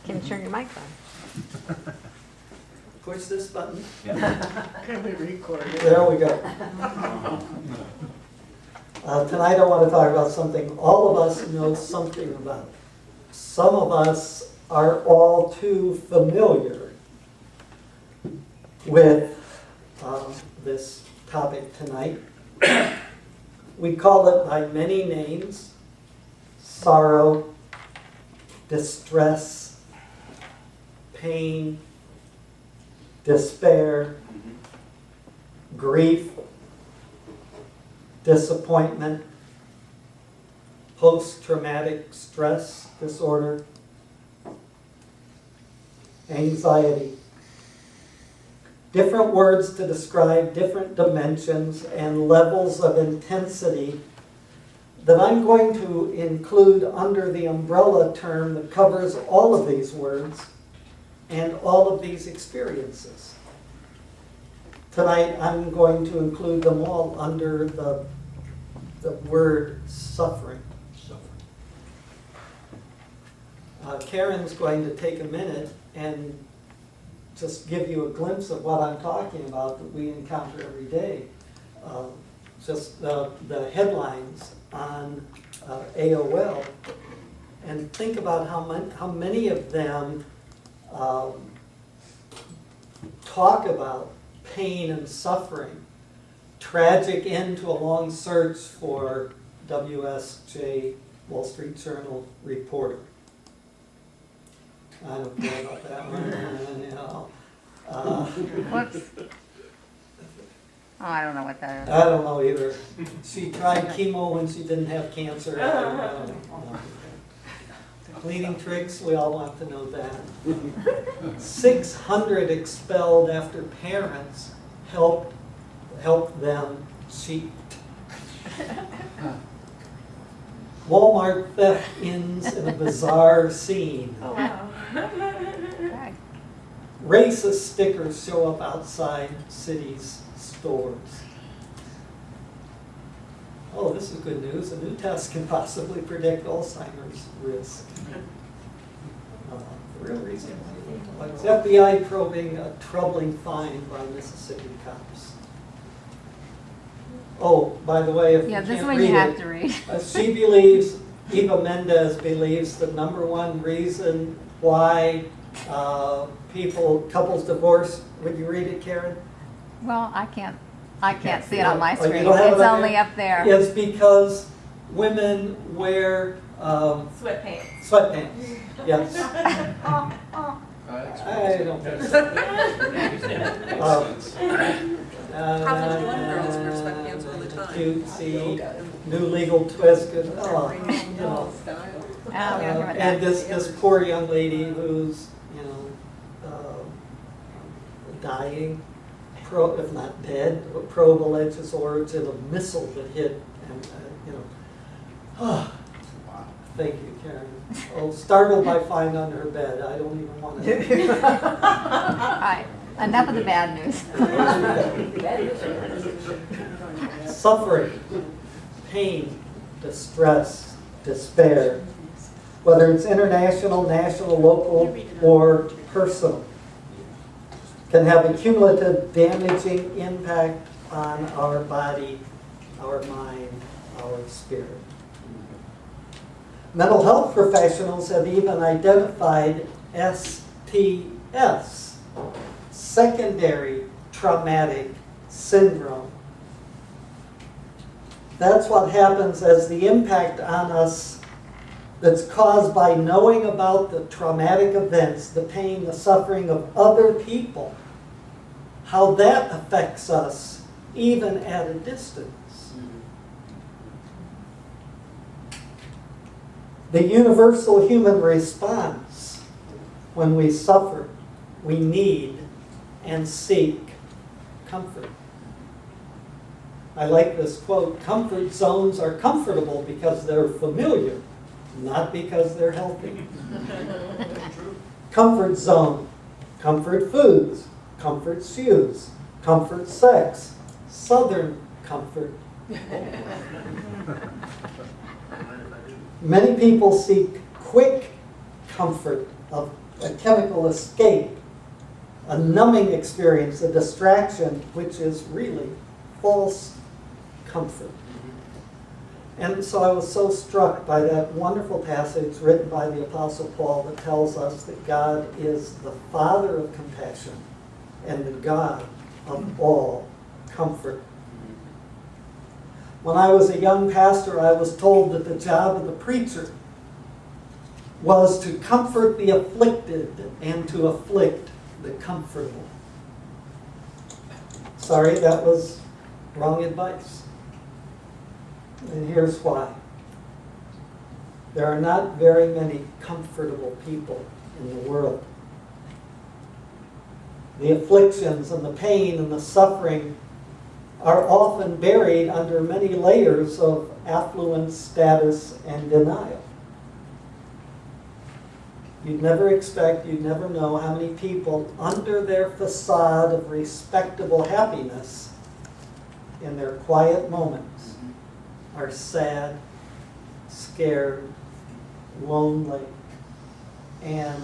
Can you turn your mic on? Push this button. Can we record it? There we go. Tonight I want to talk about something all of us know something about. Some of us are all too familiar with this topic tonight. We call it by many names: sorrow, distress, pain, despair, grief, disappointment, post-traumatic stress disorder, anxiety. Different words to describe different dimensions and levels of intensity that I'm going to include under the umbrella term that covers all of these words and all of these experiences. Tonight I'm going to include them all under the word suffering. Karen's going to take a minute and just give you a glimpse of what I'm talking about that we encounter every day. Just the headlines on AOL, and think about how many of them talk about pain and suffering. Tragic end to a long search for WSJ, Wall Street Journal reporter. I don't care about that one. You know. Whoops. Oh, I don't know what that is. I don't know either. She tried chemo when she didn't have cancer. Cleaning tricks, we all want to know that. 600 expelled after parents helped them cheat. Walmart theft ends in a bizarre scene. Oh, wow. Okay. Racist stickers show up outside cities' stores. Oh, this is good news. A new test can possibly predict Alzheimer's risk. The real reason. FBI probing a troubling find by Mississippi cops. Oh, by the way, if Yeah, you this can't one read you have it, to read. she believes, Eva Mendez believes, the number one reason why couples divorce. Would you read it, Karen? Well, I can't see it on my Oh, you screen. don't have It's it up only there? up there. It's because women wear Sweatpants. sweatpants. Yes. I don't think so. College one girls wear sweatpants all the time. Cutesy, new legal twist. You know. Oh, yeah, I remember And that. this poor young lady who's, dying, if not dead. Probe alleges origin of missile that hit, and thank you, Karen. Oh, startled by find under her bed. I don't even want to. All right, enough of the bad news. Suffering, pain, distress, despair, whether it's international, national, local, or personal, can have a cumulative damaging impact on our body, our mind, our spirit. Mental health professionals have even identified STS, secondary traumatic syndrome. That's what happens as the impact on us that's caused by knowing about the traumatic events, the pain, the suffering of other people, how that affects us even at a distance. The universal human response when we suffer, we need and seek comfort. I like this quote: comfort zones are comfortable because they're familiar, not because they're healthy. Comfort zone, comfort foods, comfort shoes, comfort sex, Southern comfort. Many people seek quick comfort of a chemical escape, a numbing experience, a distraction, which is really false comfort. And so I was so struck by that wonderful passage written by the Apostle Paul that tells us that God is the Father of compassion and the God of all comfort. When I was a young pastor, I was told that the job of the preacher was to comfort the afflicted and to afflict the comfortable. Sorry, that was wrong advice. And here's why. There are not very many comfortable people in the world. The afflictions and the pain and the suffering are often buried under many layers of affluence, status, and denial. You'd never expect, you'd never know how many people under their facade of respectable happiness in their quiet moments are sad, scared, lonely, and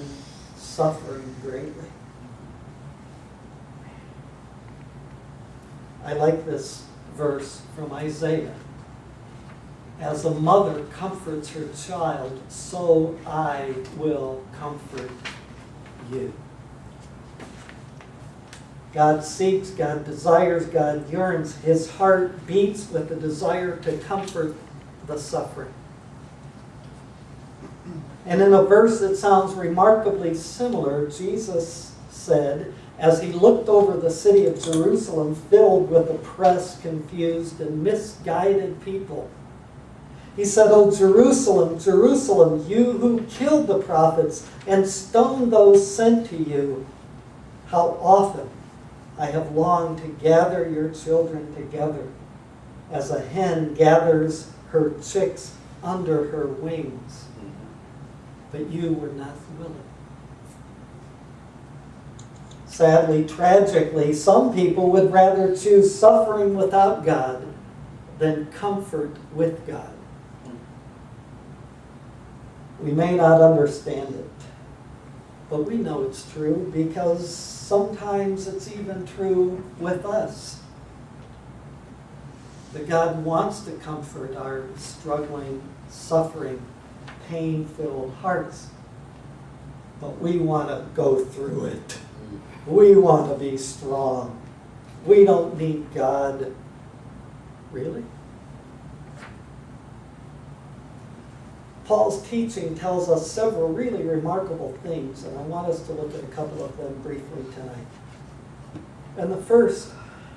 suffering greatly. I like this verse from Isaiah. As a mother comforts her child, so I will comfort you. God seeks, God desires, God yearns. His heart beats with the desire to comfort the suffering. And in a verse that sounds remarkably similar, Jesus said, as he looked over the city of Jerusalem filled with oppressed, confused, and misguided people, he said, "O Jerusalem, Jerusalem, you who killed the prophets and stoned those sent to you, how often I have longed to gather your children together, as a hen gathers her chicks under her wings, but you were not willing." Sadly, tragically, some people would rather choose suffering without God than comfort with God. We may not understand it, but we know it's true because sometimes it's even true with us. That God wants to comfort our struggling, suffering, pain-filled hearts, but we want to go through it. We want to be strong. We don't need God. Really? Paul's teaching tells us several really remarkable things, and I want us to look at a couple of them briefly tonight. And the first,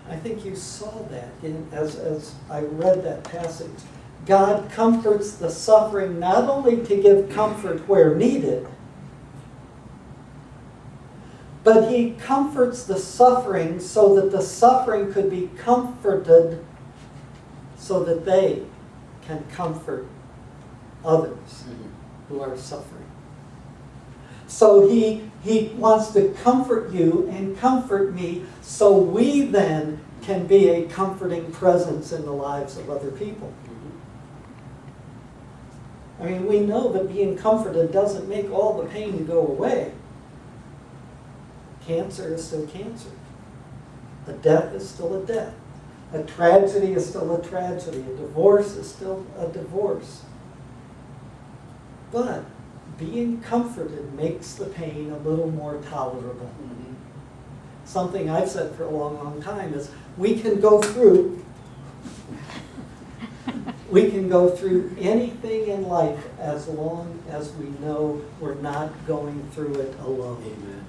I think you saw that as I read that passage. God comforts the suffering not only to give comfort where needed, but he comforts the suffering so that the suffering could be comforted so that they can comfort others who are suffering. So he wants to comfort you and comfort me so we then can be a comforting presence in the lives of other people. I mean, we know that being comforted doesn't make all the pain go away. Cancer is still cancer. A death is still a death. A tragedy is still a tragedy. A divorce is still a divorce. But being comforted makes the pain a little more tolerable. Something I've said for a long, long time is we can go through anything in life as long as we know we're not going through it alone. Amen.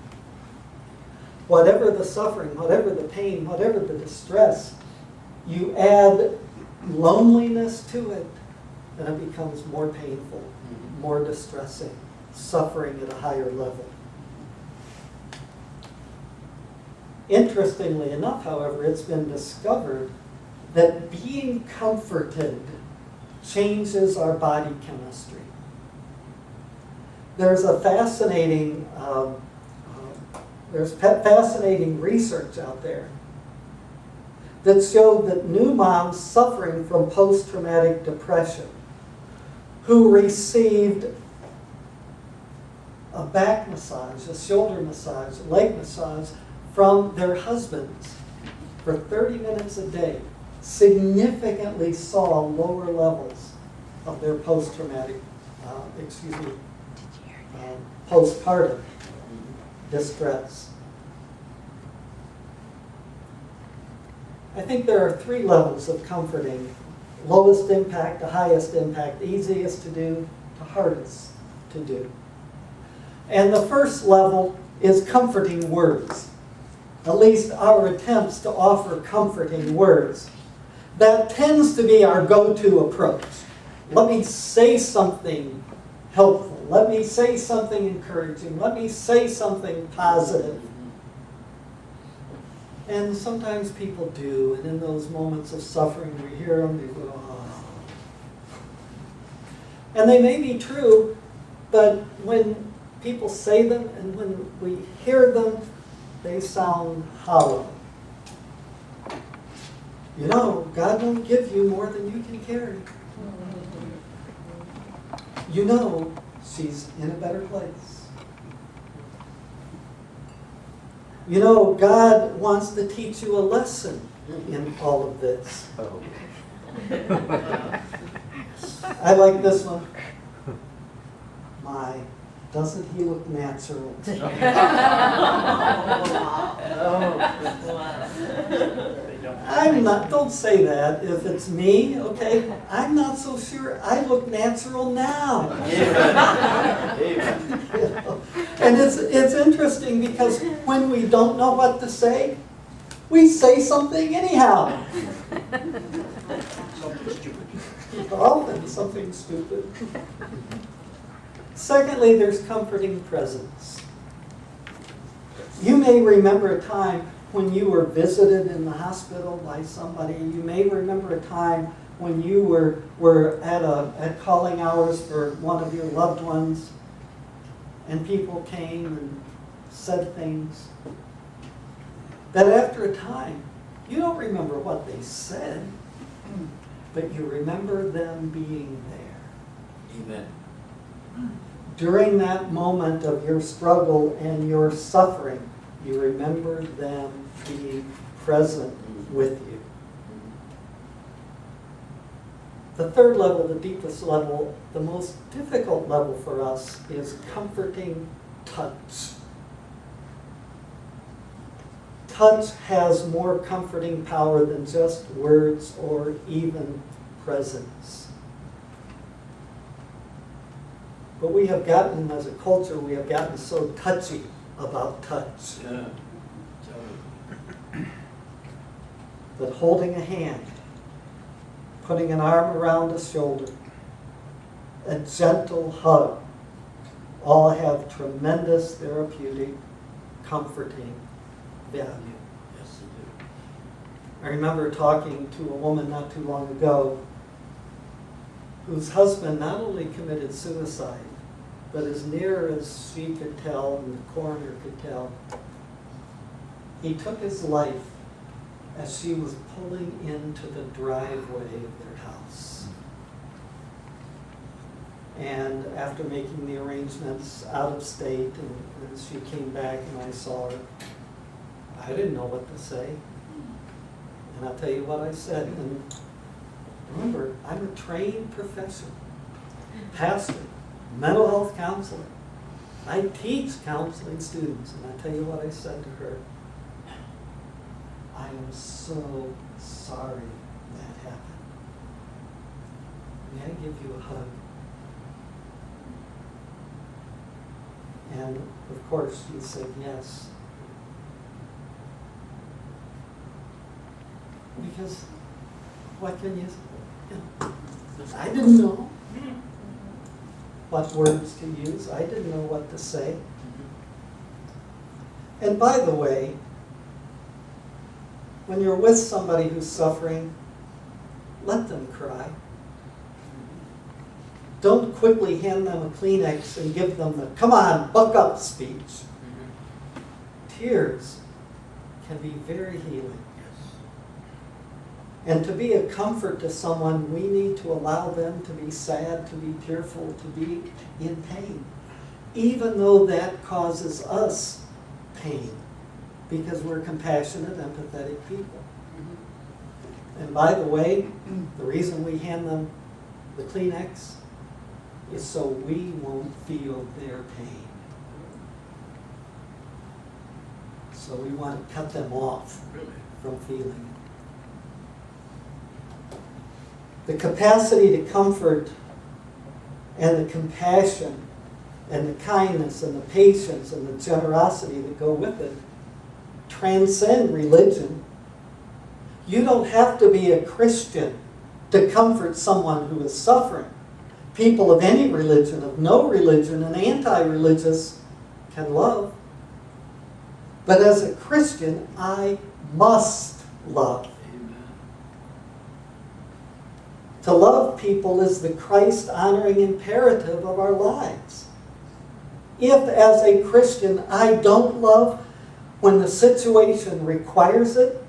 Whatever the suffering, whatever the pain, whatever the distress, you add loneliness to it, and it becomes more painful, more distressing, suffering at a higher level. Interestingly enough, however, it's been discovered that being comforted changes our body chemistry. There's a fascinating fascinating research out there that showed that new moms suffering from post-traumatic depression who received a back massage, a shoulder massage, a leg massage from their husbands for 30 minutes a day significantly saw lower levels of their post-traumatic, postpartum distress. I think there are 3 levels of comforting. Lowest impact to highest impact, easiest to do to hardest to do. And the first level is comforting words. At least our attempts to offer comforting words. That tends to be our go-to approach. Let me say something helpful. Let me say something encouraging. Let me say something positive. And sometimes people do, and in those moments of suffering, we hear them, they go, oh. And they may be true, but when people say them and when we hear them, they sound hollow. You know, God won't give you more than you can carry. You know, she's in a better place. You know, God wants to teach you a lesson in all of this. I like this one. My, doesn't he look natural? I'm not, don't say that if it's me, okay? I'm not so sure I look natural now. And it's interesting because when we don't know what to say, we say something anyhow. Something stupid. Often something stupid. Secondly, there's comforting presence. You may remember a time when you were visited in the hospital by somebody. You may remember a time when you were at calling hours for one of your loved ones, and people came and said things that after a time, you don't remember what they said, but you remember them being there. Amen. During that moment of your struggle and your suffering, you remember them being present with you. The third level, the deepest level, the most difficult level for us is comforting touch. Touch has more comforting power than just words or even presence. But we have gotten, as a culture, we have gotten so touchy about touch. Yeah. That holding a hand, putting an arm around a shoulder, a gentle hug, all have tremendous therapeutic, comforting value. Yes, they do. I remember talking to a woman not too long ago whose husband not only committed suicide, but as near as she could tell and the coroner could tell, he took his life as she was pulling into the driveway of their house. And after making the arrangements out of state, and she came back and I saw her, I didn't know what to say. And I'll tell you what I said. And remember, I'm a trained professional, pastor, mental health counselor. I teach counseling students, and I tell you what I said to her. I am so sorry that happened. May I give you a hug? And of course she said yes. Because what can you I didn't know what words to use. I didn't know what to say. And by the way, when you're with somebody who's suffering, let them cry. Don't quickly hand them a Kleenex and give them the, come on, buck up speech. Tears can be very healing. And to be a comfort to someone, we need to allow them to be sad, to be tearful, to be in pain. even though that causes us pain, because we're compassionate, empathetic people. And by the way, the reason we hand them the Kleenex is so we won't feel their pain. So we want to cut them off from feeling it. The capacity to comfort and the compassion and the kindness and the patience and the generosity that go with it transcend religion. You don't have to be a Christian to comfort someone who is suffering. People of any religion, of no religion, and anti-religious can love. But as a Christian, I must love. Amen. To love people is the Christ-honoring imperative of our lives. If, as a Christian, I don't love when the situation requires it,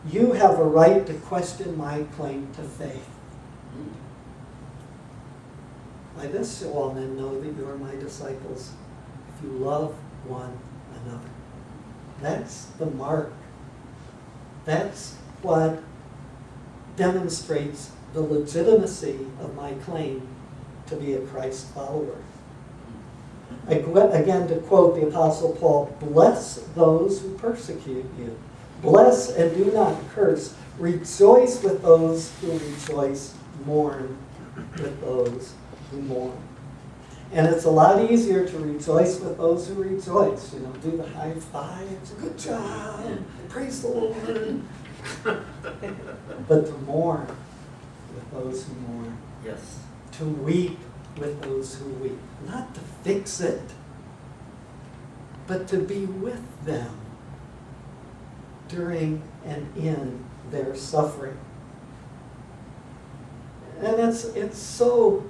you have a right to question my claim to faith. By this shall all men know that you are my disciples, if you love one another. That's the mark. That's what demonstrates the legitimacy of my claim to be a Christ follower. Again, to quote the Apostle Paul, bless those who persecute you. Bless and do not curse. Rejoice with those who rejoice. Mourn with those who mourn. And it's a lot easier to rejoice with those who rejoice. You know, do the high fives. Good job. Praise the Lord. But to mourn with those who mourn. Yes. To weep with those who weep. Not to fix it, but to be with them during and in their suffering. And it's so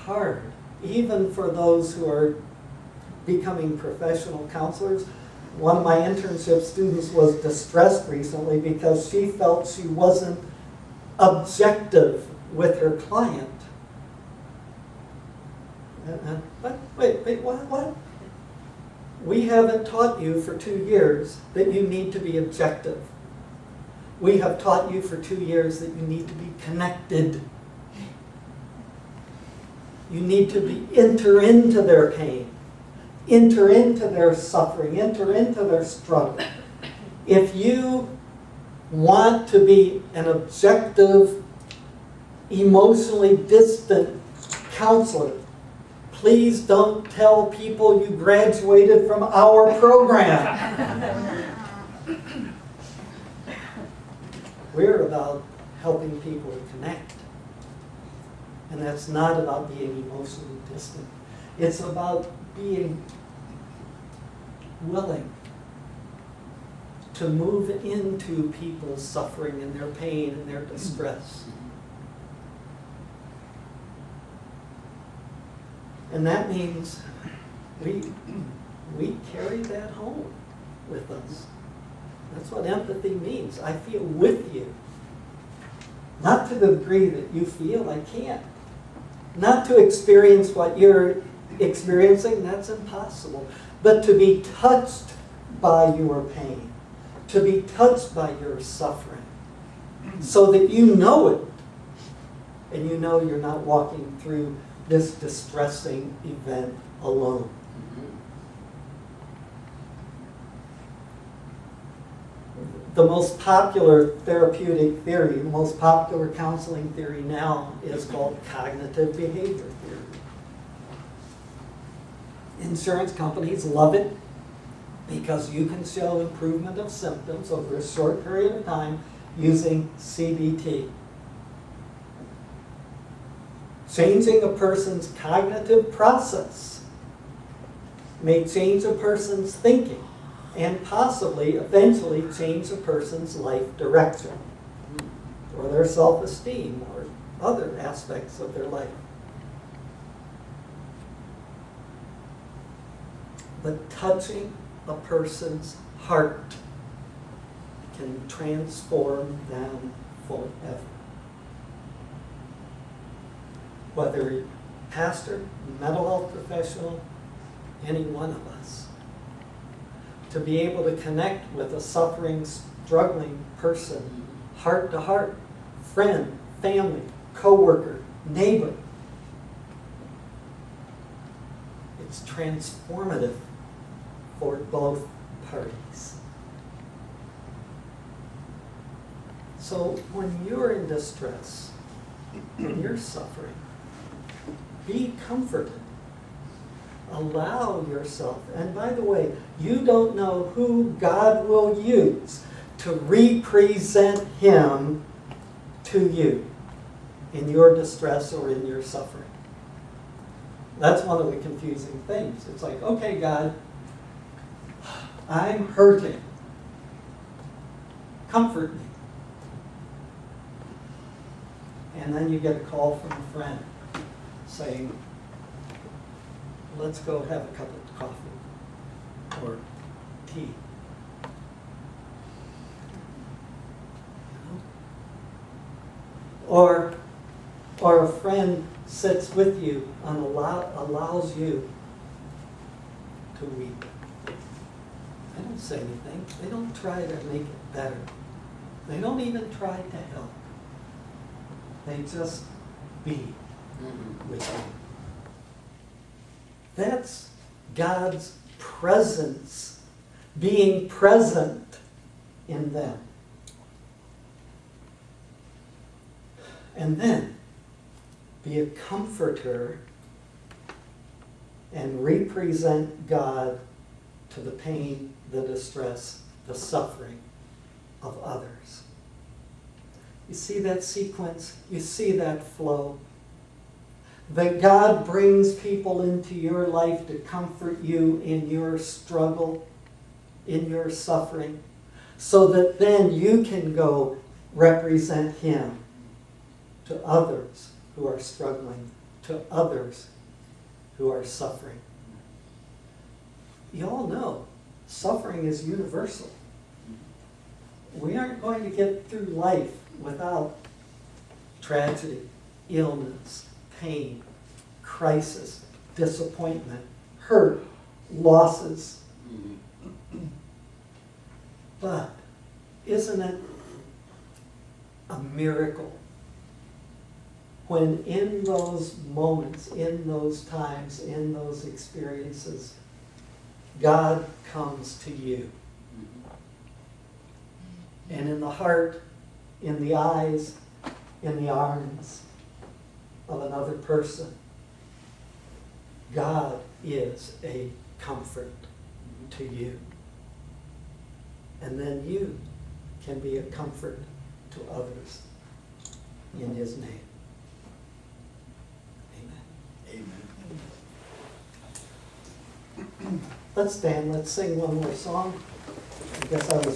hard, even for those who are becoming professional counselors. One of my internship students was distressed recently because she felt she wasn't objective with her client. But wait, what? We haven't taught you for 2 years that you need to be objective. We have taught you for 2 years that you need to be connected. You need to enter into their pain, enter into their suffering, enter into their struggle. If you want to be an objective, emotionally distant counselor, please don't tell people you graduated from our program. We're about helping people to connect. And that's not about being emotionally distant. It's about being willing to move into people's suffering and their pain and their distress. And that means we carry that home with us. That's what empathy means. I feel with you. Not to the degree that you feel, I can't. Not to experience what you're experiencing, that's impossible. But to be touched by your pain, to be touched by your suffering, so that you know it, and you know you're not walking through this distressing event alone. The most popular therapeutic theory, the most popular counseling theory now is called cognitive behavior theory. Insurance companies love it because you can show improvement of symptoms over a short period of time using CBT. Changing a person's cognitive process may change a person's thinking and possibly, eventually, change a person's life direction or their self-esteem or other aspects of their life. But touching a person's heart can transform them forever. Whether you're a pastor, mental health professional, any one of us. To be able to connect with a suffering, struggling person, heart to heart, friend, family, coworker, neighbor. It's transformative for both parties. So when you're in distress, when you're suffering, be comforted. Allow yourself, and by the way, you don't know who God will use to represent Him to you in your distress or in your suffering. That's one of the confusing things. It's like, okay, God, I'm hurting. Comfort me. And then you get a call from a friend saying, let's go have a cup of coffee or tea. Or a friend sits with you and allows you to weep. They don't say anything. They don't try to make it better. They don't even try to help. They just be with you. That's God's presence, being present in them. And then be a comforter and represent God to the pain, the distress, the suffering of others. You see that sequence? You see that flow? That God brings people into your life to comfort you in your struggle, in your suffering, so that then you can go represent Him to others who are struggling, to others who are suffering. You all know, suffering is universal. We aren't going to get through life without tragedy, illness, pain, crisis, disappointment, hurt, losses. But isn't it a miracle when in those moments, in those times, in those experiences, God comes to you? And in the heart, in the eyes, in the arms of another person, God is a comfort to you. And then you can be a comfort to others in His name. Amen. Amen. Let's stand, let's sing one more song. I guess I was